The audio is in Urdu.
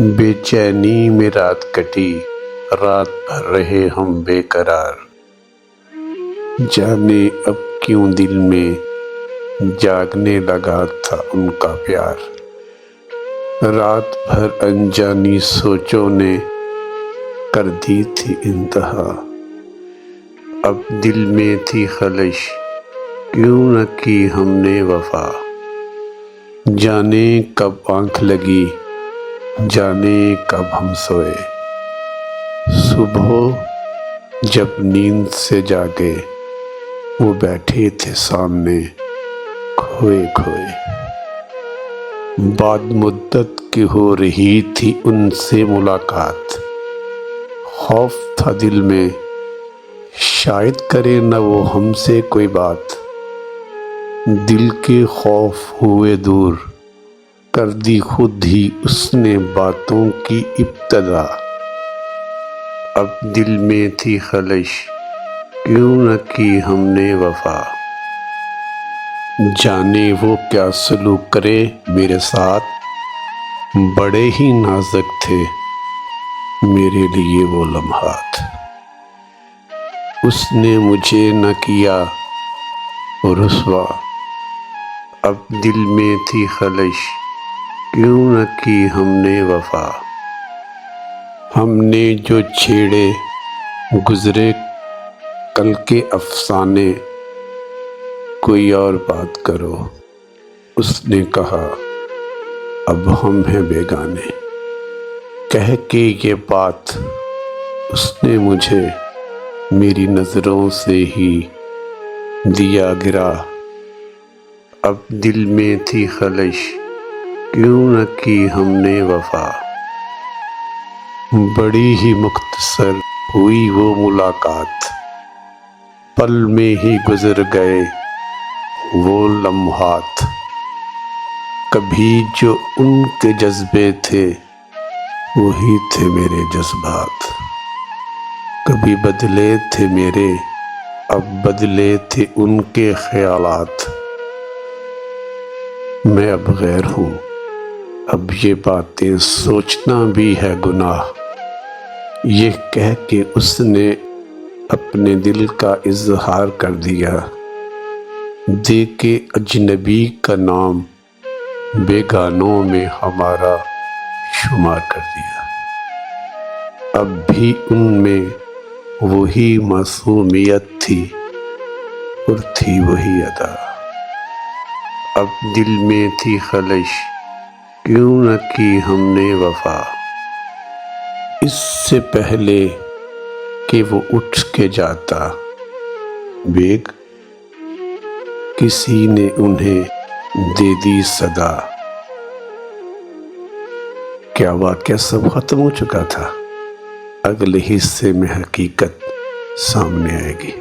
بے چینی میں رات کٹی، رات بھر رہے ہم بے قرار، جانے اب کیوں دل میں جاگنے لگا تھا ان کا پیار۔ رات بھر انجانی سوچوں نے کر دی تھی انتہا، اب دل میں تھی خلش کیوں نہ کی ہم نے وفا۔ جانے کب آنکھ لگی، جانے کب ہم سوئے، صبح جب نیند سے جاگے وہ بیٹھے تھے سامنے کھوئے کھوئے۔ بعد مدت کی ہو رہی تھی ان سے ملاقات، خوف تھا دل میں شاید کرے نہ وہ ہم سے کوئی بات۔ دل کے خوف ہوئے دور، کر دی خود ہی اس نے باتوں کی ابتدا۔ اب دل میں تھی خلش کیوں نہ کی ہم نے وفا۔ جانے وہ کیا سلوک کرے میرے ساتھ، بڑے ہی نازک تھے میرے لیے وہ لمحات۔ اس نے مجھے نہ کیا رسوا، اب دل میں تھی خلش کیوں نہ کی ہم نے وفا۔ ہم نے جو چھیڑے گزرے کل کے افسانے، کوئی اور بات کرو اس نے کہا، اب ہم ہیں بیگانے۔ کہہ کے یہ بات اس نے مجھے میری نظروں سے ہی دیا گرا۔ اب دل میں تھی خلش کیوں نہ کی ہم نے وفا۔ بڑی ہی مختصر ہوئی وہ ملاقات، پل میں ہی گزر گئے وہ لمحات۔ کبھی جو ان کے جذبے تھے وہی تھے میرے جذبات، کبھی بدلے تھے میرے اب بدلے تھے ان کے خیالات۔ میں اب غیر ہوں، اب یہ باتیں سوچنا بھی ہے گناہ۔ یہ کہہ کے اس نے اپنے دل کا اظہار کر دیا، دے کے اجنبی کا نام بیگانوں میں ہمارا شمار کر دیا۔ اب بھی ان میں وہی معصومیت تھی اور تھی وہی ادا۔ اب دل میں تھی خلش کیوں نہ کی ہم نے وفا۔ اس سے پہلے کہ وہ اٹھ کے جاتا بیگ، کسی نے انہیں دے دی صدا۔ کیا واقعہ سب ختم ہو چکا تھا؟ اگلے حصے میں حقیقت سامنے آئے گی۔